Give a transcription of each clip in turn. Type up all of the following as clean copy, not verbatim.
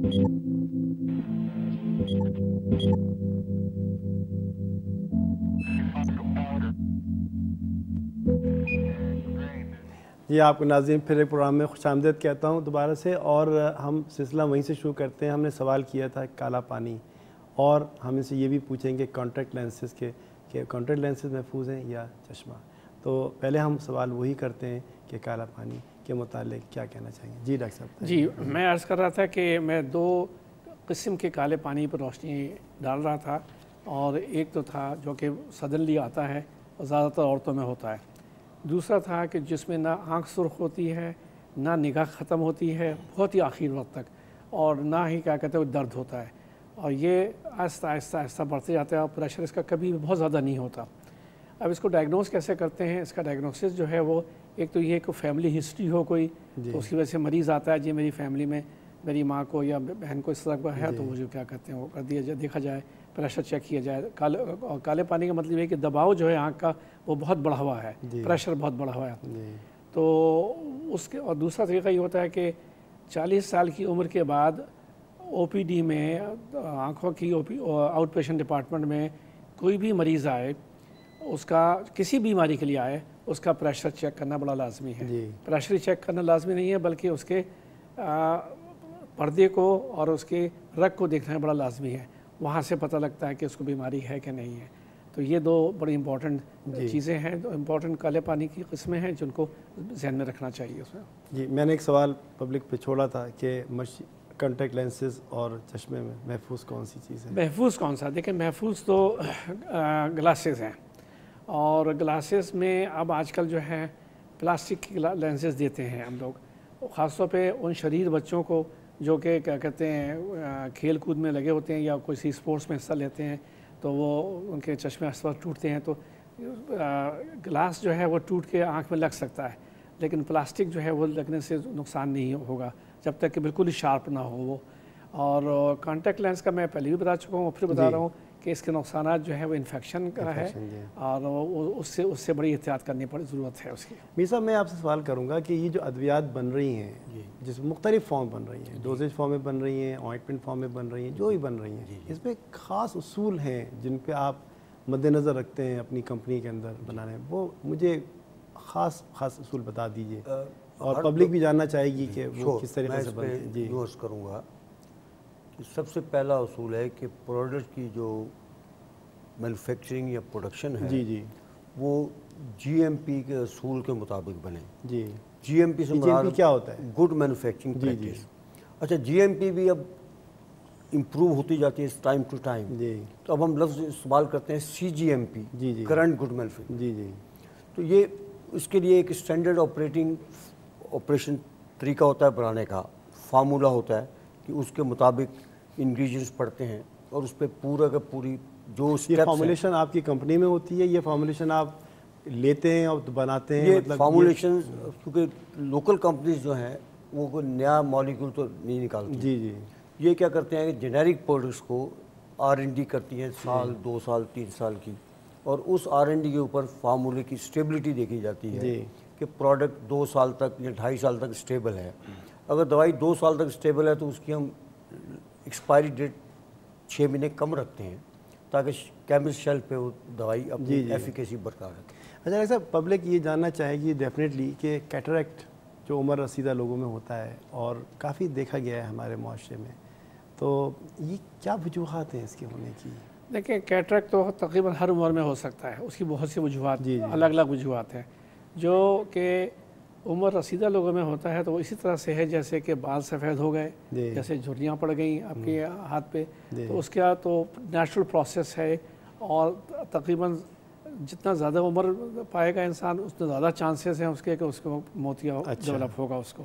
جی آپ ناظرین پھر ایک پروگرام میں خوش آمدید کہتا ہوں دوبارہ سے، اور ہم سلسلہ وہیں سے شروع کرتے ہیں۔ ہم نے سوال کیا تھا کالا پانی، اور ہم ان سے یہ بھی پوچھیں گے کانٹیکٹ لینسز کے کہ کانٹیکٹ لینسز محفوظ ہیں یا چشمہ۔ تو پہلے ہم سوال وہی کرتے ہیں کہ کالا پانی کے متعلق کیا کہنا چاہیں گے؟ جی ڈاکٹر صاحب۔ جی میں عرض کر رہا تھا کہ میں دو قسم کے کالے پانی پر روشنی ڈال رہا تھا، اور ایک تو تھا جو کہ سڈنلی آتا ہے اور زیادہ تر عورتوں میں ہوتا ہے، دوسرا تھا کہ جس میں نہ آنکھ سرخ ہوتی ہے، نہ نگاہ ختم ہوتی ہے بہت ہی آخر وقت تک، اور نہ ہی کیا کہتے ہیں درد ہوتا ہے، اور یہ آہستہ آہستہ آہستہ بڑھتے جاتا ہے، اور پریشر اس کا کبھی بہت زیادہ نہیں ہوتا۔ اب اس کو ڈائگنوز کیسے کرتے ہیں؟ اس کا ڈائگنوسس جو ہے وہ ایک تو یہ کہ فیملی ہسٹری ہو کوئی، تو اس کی وجہ سے مریض آتا ہے جی میری فیملی میں میری ماں کو یا بہن کو اس طرح کا ہے، تو وہ جو کیا کہتے ہیں وہ کر دیا جائے، دیکھا جائے، پریشر چیک کیا جائے۔ کالے پانی کا مطلب یہ کہ دباؤ جو ہے آنکھ کا وہ بہت بڑھا ہوا ہے، پریشر بہت بڑھا ہوا ہے۔ تو اس کے اور دوسرا طریقہ یہ ہوتا ہے کہ 40 سال کی عمر کے بعد او پی ڈی میں، آنکھوں کی آؤٹ پیشنٹ ڈپارٹمنٹ میں کوئی بھی مریض آئے، اس کا کسی بیماری کے لیے آئے، اس کا پریشر چیک کرنا بڑا لازمی ہے۔ پریشر چیک کرنا لازمی نہیں ہے بلکہ اس کے پردے کو اور اس کے رگ کو دیکھنا بڑا لازمی ہے، وہاں سے پتہ لگتا ہے کہ اس کو بیماری ہے کہ نہیں ہے۔ تو یہ دو بڑی امپورٹنٹ چیزیں ہیں، دو امپورٹنٹ کالے پانی کی قسمیں ہیں جن کو ذہن میں رکھنا چاہیے اس میں۔ جی میں نے ایک سوال پبلک پہ چھوڑا تھا کہ کانٹیکٹ لینسز اور چشمے میں محفوظ کون سی چیز ہے؟ محفوظ کون سا؟ دیکھیں محفوظ تو گلاسز ہیں، اور گلاسز میں اب آج کل جو ہے پلاسٹک کی لینسز دیتے ہیں ہم لوگ، خاص طور پہ ان شریر بچوں کو جو کہ کیا کہتے ہیں کھیل کود میں لگے ہوتے ہیں یا کسی اسپورٹس میں حصہ لیتے ہیں، تو وہ ان کے چشمے اس وقت ٹوٹتے ہیں، تو گلاس جو ہے وہ ٹوٹ کے آنکھ میں لگ سکتا ہے، لیکن پلاسٹک جو ہے وہ لگنے سے نقصان نہیں ہوگا جب تک کہ بالکل ہی شارپ نہ ہو وہ۔ اور کانٹیکٹ لینس کا میں پہلے بھی بتا چکا ہوں اور پھر بتا رہا ہوں کہ اس کے نقصانات جو ہے وہ انفیکشن کا ہے، اور اس سے بڑی احتیاط کرنی پڑی ضرورت ہے اس کی۔ میر صاحب میں آپ سے سوال کروں گا کہ یہ جو ادویات بن رہی ہیں، جس مختلف فارم بن رہی ہیں، ڈوزیج فارم میں بن رہی ہیں، آئنٹمنٹ فارم میں بن رہی ہیں، جو بھی بن رہی ہیں، اس میں خاص اصول ہیں جن پہ آپ مد نظر رکھتے ہیں اپنی کمپنی کے اندر بنانے، وہ مجھے خاص اصول بتا دیجئے، اور پبلک بھی جاننا چاہے گی کہ وہ کس طریقے سے بنتے ہیں۔ جی یوز کروں گا کہ سب سے پہلا اصول ہے کہ پروڈکٹ کی جو مینوفیکچرنگ یا پروڈکشن ہے وہ جی ایم پی کے اصول کے مطابق بنے۔ جی ایم پی سے مراد کیا ہوتا ہے؟ Good manufacturing practice. اچھا جی ایم پی بھی اب امپروو ہوتی جاتی ہے ٹائم ٹو ٹائم، تو اب ہم لفظ استعمال کرتے ہیں C G M P, current good manufacturing. تو یہ اس کے لیے ایک اسٹینڈرڈ آپریشن طریقہ ہوتا ہے بنانے کا، فارمولہ ہوتا ہے کہ اس کے مطابق انگریڈینٹس پڑتے ہیں، اور اس پہ پورا کا پوری جو یہ فارمولیشن آپ کی کمپنی میں ہوتی ہے، یہ فارمولیشن آپ لیتے ہیں اور بناتے ہیں؟ یہ فارمولیشن کیونکہ لوکل کمپنیز جو ہیں وہ کوئی نیا مالیکول تو نہیں نکالتی، یہ کیا کرتے ہیں کہ جنیرک پروڈکٹس کو آر این ڈی کرتی ہیں، سال 2 سال 3 سال کی، اور اس آر این ڈی کے اوپر فارمولے کی اسٹیبلٹی دیکھی جاتی ہے کہ پروڈکٹ 2 سال تک یا 2.5 سال تک اسٹیبل ہے۔ اگر دوائی 2 سال تک اسٹیبل ہے تو اس کی ہم ایکسپائری ڈیٹ 6 مہینے کم رکھتے ہیں تاکہ کیمسٹ شیلف پہ وہ دوائی اپنی ایفیکیسی برقرار رکھے۔ اچھا صاحب پبلک یہ جاننا چاہے گی ڈیفینیٹلی کہ کیٹریکٹ جو عمر رسیدہ لوگوں میں ہوتا ہے اور کافی دیکھا گیا ہے ہمارے معاشرے میں، تو یہ کیا وجوہات ہیں اس کے ہونے کی؟ دیکھیں کیٹریکٹ تو تقریباً ہر عمر میں ہو سکتا ہے، اس کی بہت سی وجوہات الگ الگ وجوہات ہیں، جو کہ عمر رسیدہ لوگوں میں ہوتا ہے تو وہ اسی طرح سے ہے جیسے کہ بال سفید ہو گئے، جیسے جھریاں پڑ گئیں آپ کے ہاتھ پہ، تو اس کا تو نیچرل پروسیس ہے، اور تقریباً جتنا زیادہ عمر پائے گا انسان اتنا زیادہ چانسز ہیں اس کے کہ اس کو موتیا ڈیولپ ہوگا اس کو،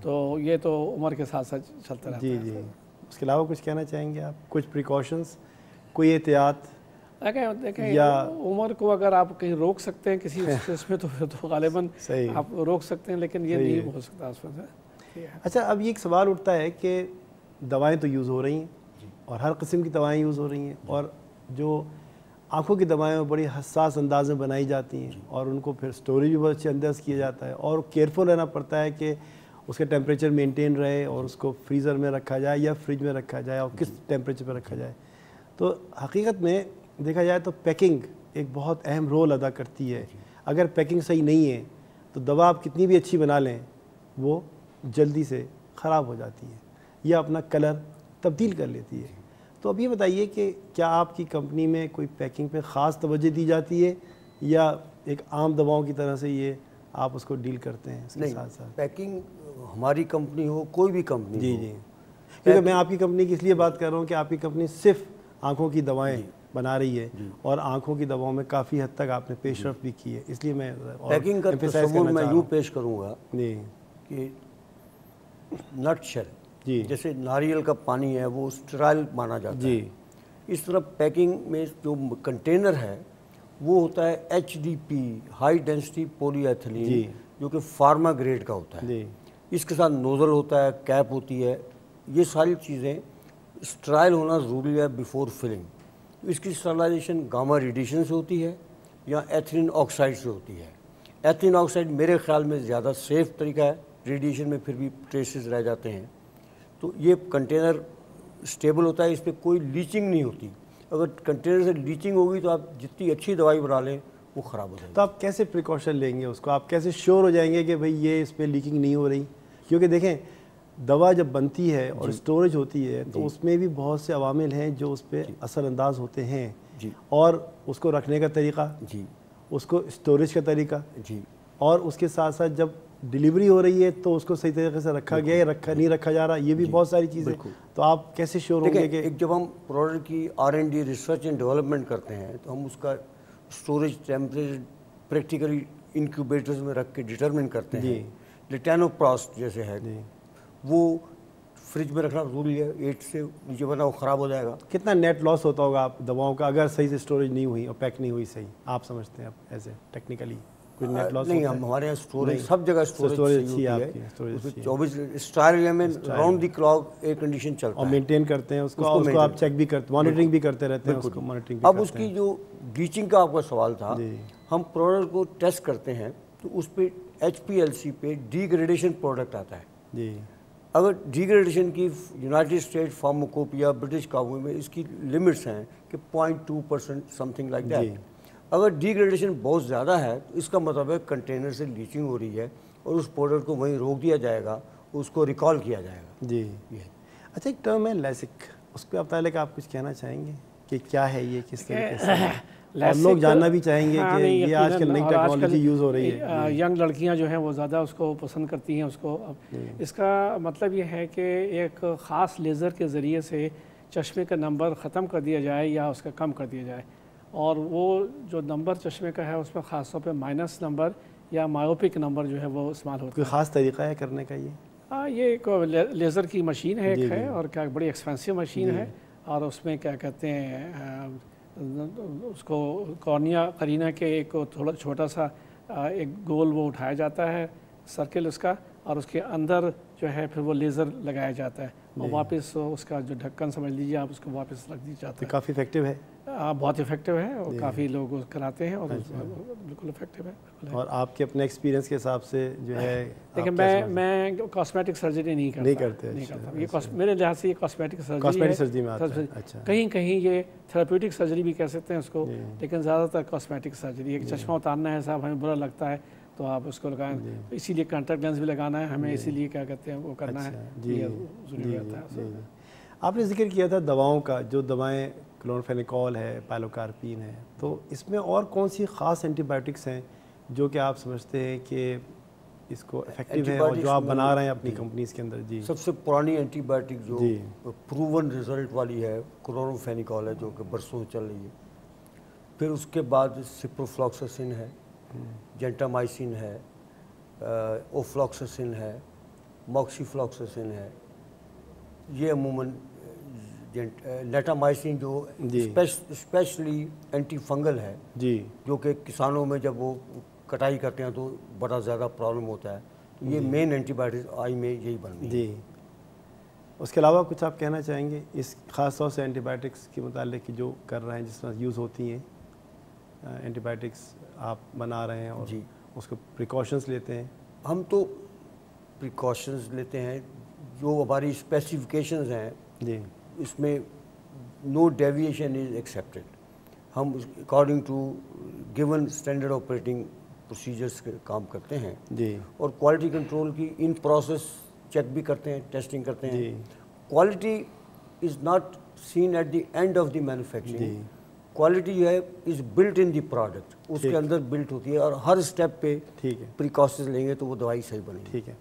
تو یہ تو عمر کے ساتھ ساتھ چلتا رہتا ہے۔ اس کے علاوہ کچھ کہنا چاہیں گے آپ؟ کچھ پریکاشنز، کوئی احتیاط؟ دیکھیں عمر کو اگر آپ کہیں روک سکتے ہیں کسی اس میں تو غالباً آپ روک سکتے ہیں، لیکن یہ نہیں ہو سکتا اس میں سے۔ اچھا اب یہ ایک سوال اٹھتا ہے کہ دوائیں تو یوز ہو رہی ہیں اور ہر قسم کی دوائیں یوز ہو رہی ہیں، اور جو آنکھوں کی دوائیں بڑی حساس انداز میں بنائی جاتی ہیں اور ان کو پھر سٹوریج بھی بہت اچھے انداز کیا جاتا ہے، اور کیئرفل رہنا پڑتا ہے کہ اس کا ٹیمپریچر مینٹین رہے اور اس کو فریزر میں رکھا جائے یا فریج میں رکھا جائے اور کس ٹیمپریچر پہ رکھا جائے. تو حقیقت میں دیکھا جائے تو پیکنگ ایک بہت اہم رول ادا کرتی ہے. اگر پیکنگ صحیح نہیں ہے تو دوا آپ کتنی بھی اچھی بنا لیں وہ جلدی سے خراب ہو جاتی ہے یا اپنا کلر تبدیل کر لیتی ہے. تو اب یہ بتائیے کہ کیا آپ کی کمپنی میں کوئی پیکنگ پہ خاص توجہ دی جاتی ہے یا ایک عام دواؤں کی طرح سے یہ آپ اس کو ڈیل کرتے ہیں اس کے ساتھ ساتھ؟ پیکنگ ہماری کمپنی ہو کوئی بھی کمپنی جی جی، کیونکہ میں آپ کی کمپنی کی اس لیے بات کر رہا ہوں کہ آپ کی کمپنی صرف آنکھوں کی دوائیں بنا رہی ہے اور آنکھوں کی دواؤں میں کافی حد تک آپ نے پیش رفت بھی کی ہے. اس لیے میں پیکنگ کا تصور میں یوں پیش کروں گا کہ نٹ شیل جیسے ناریل کا پانی ہے وہ اسٹرائل مانا جاتا ہے، اس طرح پیکنگ میں جو کنٹینر ہے وہ ہوتا ہے HDP ہائی ڈینسٹی پولی ایتھلین جو کہ فارما گریڈ کا ہوتا ہے. اس کے ساتھ نوزل ہوتا ہے، کیپ ہوتی ہے. یہ ساری چیزیں اسٹرائل ہونا ضروری ہے بیفور فلنگ. اس کی اسٹرلائزیشن گاما ریڈیشن سے ہوتی ہے یا ایتھلین آکسائڈ سے ہوتی ہے. ایتھلین آکسائڈ میرے خیال میں زیادہ سیف طریقہ ہے، ریڈیشن میں پھر بھی ٹریسز رہ جاتے ہیں. تو یہ کنٹینر اسٹیبل ہوتا ہے، اس پہ کوئی لیچنگ نہیں ہوتی. اگر کنٹینر سے لیچنگ ہوگی تو آپ جتنی اچھی دوائی بنا لیں وہ خراب ہو جائے گی. تو آپ کیسے پریکاشن لیں گے اس کو؟ آپ کیسے شیور ہو جائیں گے کہ بھئی یہ اس پہ لیکنگ نہیں ہو رہی؟ کیونکہ دیکھیں دوا جب بنتی ہے اور اسٹوریج ہوتی ہے تو اس میں بھی بہت سے عوامل ہیں جو اس پہ اثر انداز ہوتے ہیں، اور اس کو رکھنے کا طریقہ، اس کو اسٹوریج کا طریقہ، اور اس کے ساتھ ساتھ جب ڈیلیوری ہو رہی ہے تو اس کو صحیح طریقے سے رکھا گیا ہے نہیں رکھا جا رہا، یہ بھی بہت ساری چیزیں. تو آپ کیسے شیور ہوں گے کہ جب ہم پروڈکٹ کی R&D ریسرچ اینڈ ڈیولپمنٹ کرتے ہیں تو ہم اس کا اسٹوریج ٹیمپریچر پریکٹیکلی انکیوبیٹرز میں رکھ کے ڈٹرمن کرتے ہیں. لیٹینوپراست جیسے ہے وہ فریج میں رکھنا ضروری ہے، 8 سے نیچے ورنہ وہ خراب ہو جائے گا. کتنا نیٹ لاس ہوتا ہوگا آپ دواؤں کا اگر صحیح سے اسٹوریج نہیں ہوئی اور پیک نہیں ہوئی صحیح؟ آپ سمجھتے ہیں اب ایسے ٹیکنیکلی کوئی نیٹ لاس؟ نہیں، ہمارے یہاں اسٹوریج سب جگہ اسٹوریج اچھی ہے آپ کی، 24 اسٹائل میں round the clock air condition چلتا ہے اور مینٹین کرتے ہیں اس کو آپ چیک بھی کرتے مانیٹرنگ بھی کرتے رہتے ہیں اس کو مانیٹرنگ بھی. اب اس کی جو بلیچنگ کا آپ کا سوال تھا، ہم پروڈکٹ کو ٹیسٹ کرتے ہیں تو اس پہ HPLC پہ ڈی گریڈیشن پروڈکٹ آتا ہے. جی، اگر ڈی گریڈیشن کی یونائٹڈ اسٹیٹ فارماکوپیا برٹش کابو میں اس کی لمٹس ہیں کہ 0.2% سم تھنگ لائک دیٹ. اگر ڈی گریڈیشن بہت زیادہ ہے تو اس کا مطلب ہے کنٹینر سے لیچنگ ہو رہی ہے اور اس پروڈکٹ کو وہیں روک دیا جائے گا، اس کو ریکال کیا جائے گا. جی. اچھا، ایک ٹرم ہے لیسک، اس پہ متعلق آپ کچھ کہنا چاہیں گے کہ کیا ہے یہ، کس طریقے سے؟ اور لوگ جاننا بھی چاہیں گے کہ یہ آج کل نئی ٹیکنالوجی یوز ہو رہی ہے. ینگ لڑکیاں جو ہیں وہ زیادہ اس کو پسند کرتی ہیں اس کو. اس کا مطلب یہ ہے کہ ایک خاص لیزر کے ذریعے سے چشمے کا نمبر ختم کر دیا جائے یا اس کا کم کر دیا جائے، اور وہ جو نمبر چشمے کا ہے اس میں خاص طور پہ مائنس نمبر یا مایوپک نمبر جو ہے وہ استعمال ہوتا ہے. کوئی خاص طریقہ ہے کرنے کا؟ یہ ایک لیزر کی مشین ہے، ایک ہے، اور کیا بڑی ایکسپینسو مشین ہے، اور اس میں کیا کہتے ہیں اس کو کارنیا قرینہ کے ایک تھوڑا چھوٹا سا ایک گول وہ اٹھایا جاتا ہے سرکل اس کا، اور اس کے اندر جو ہے پھر وہ لیزر لگایا جاتا ہے اور واپس اس کا جو ڈھکن سمجھ لیجیے آپ اس کو واپس رکھ دی جاتا ہے. کافی افیکٹو ہے، بہت افیکٹو ہے، اور کافی لوگ کراتے ہیں اور بالکل افیکٹو ہے. اور آپ کے اپنے ایکسپیرینس کے حساب سے جو ہے لیکن میں کاسمیٹک سرجری نہیں کرتا. یہ میرے لحاظ سے یہ کاسمیٹک سرجری ہے. کہیں کہیں یہ تھراپیوٹک سرجری بھی کہہ سکتے ہیں اس کو، لیکن زیادہ تر کاسمیٹک سرجری. ایک چشمہ اتارنا ہے صاحب، ہمیں برا لگتا ہے تو آپ اس کو لگائیں، اسی لیے کانٹیکٹ لینس بھی لگانا ہے ہمیں، اسی لیے کیا کہتے ہیں وہ کرنا ہے، یہ ضروری ہوتا ہے. آپ نے ذکر کیا تھا دواؤں کا، جو دوائیں کلورامفینیکول ہے، پائلوکارپین ہے، تو اس میں اور کون سی خاص اینٹی بایوٹکس ہیں جو کہ آپ سمجھتے ہیں کہ اس کو افیکٹو ہے اور جو آپ بنا رہے ہیں اپنی کمپنیز کے اندر؟ جی، سب سے پرانی اینٹی بایوٹک جو پروون رزلٹ والی ہے کلورامفینیکول ہے، جو کہ برسوں چل رہی ہے. پھر اس کے بعد سپروفلاکسسن ہے، جینٹامائسن ہے، اوفلاکسسن ہے، موکسیفلاکسسن ہے. یہ عموماً لیٹامائسن جو اسپیشلی اینٹی فنگل ہے، جو کہ کسانوں میں جب وہ کٹائی کرتے ہیں تو بڑا زیادہ پرابلم ہوتا ہے. یہ مین اینٹی بایوٹک آئی میں یہی بن رہی ہے. جی، اس کے علاوہ کچھ آپ کہنا چاہیں گے اس خاص طور سے اینٹی بایوٹکس کے متعلق جو کر رہے ہیں، جس طرح یوز ہوتی ہیں اینٹی بایوٹکس آپ بنا رہے ہیں اور اس کو پریکاشنز لیتے ہیں؟ ہم تو پریکاشنز لیتے ہیں جو ہماری اسپیسیفکیشنز ہیں جی اس میں نو ڈیویشن از ایکسیپٹیڈ. ہم according to given standard operating procedures کے کام کرتے ہیں جی اور کوالٹی کنٹرول کی ان پروسیس چیک بھی کرتے ہیں, ٹیسٹنگ کرتے ہیں. جی quality is not seen at the end of the manufacturing. Quality جو ہے is built in the product, اس کے اندر بلٹ ہوتی ہے اور ہر اسٹیپ پہ ٹھیک ہے پریکاشنز لیں گے تو وہ دوائی صحیح بنے گی. ٹھیک ہے.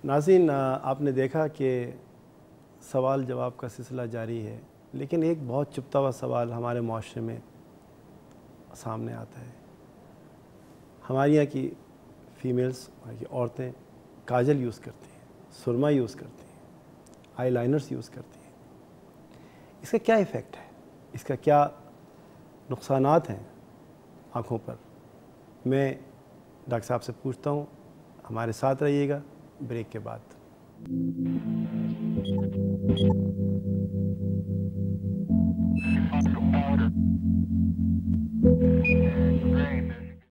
ناظرین آپ نے دیکھا کہ سوال جواب کا سلسلہ جاری ہے, لیکن ایک بہت چھپتا ہوا سوال ہمارے معاشرے میں سامنے آتا ہے. ہمارے یہاں کی فیمیلز, ہماری کی عورتیں کاجل یوز کرتی ہیں, سرما یوز کرتی ہیں, آئی لائنرز یوز کرتی ہیں. اس کا کیا ایفیکٹ ہے, اس کا کیا نقصانات ہیں آنکھوں پر؟ میں ڈاکٹر صاحب سے پوچھتا ہوں. ہمارے ساتھ رہیے گا بریک کے بعد. Brain.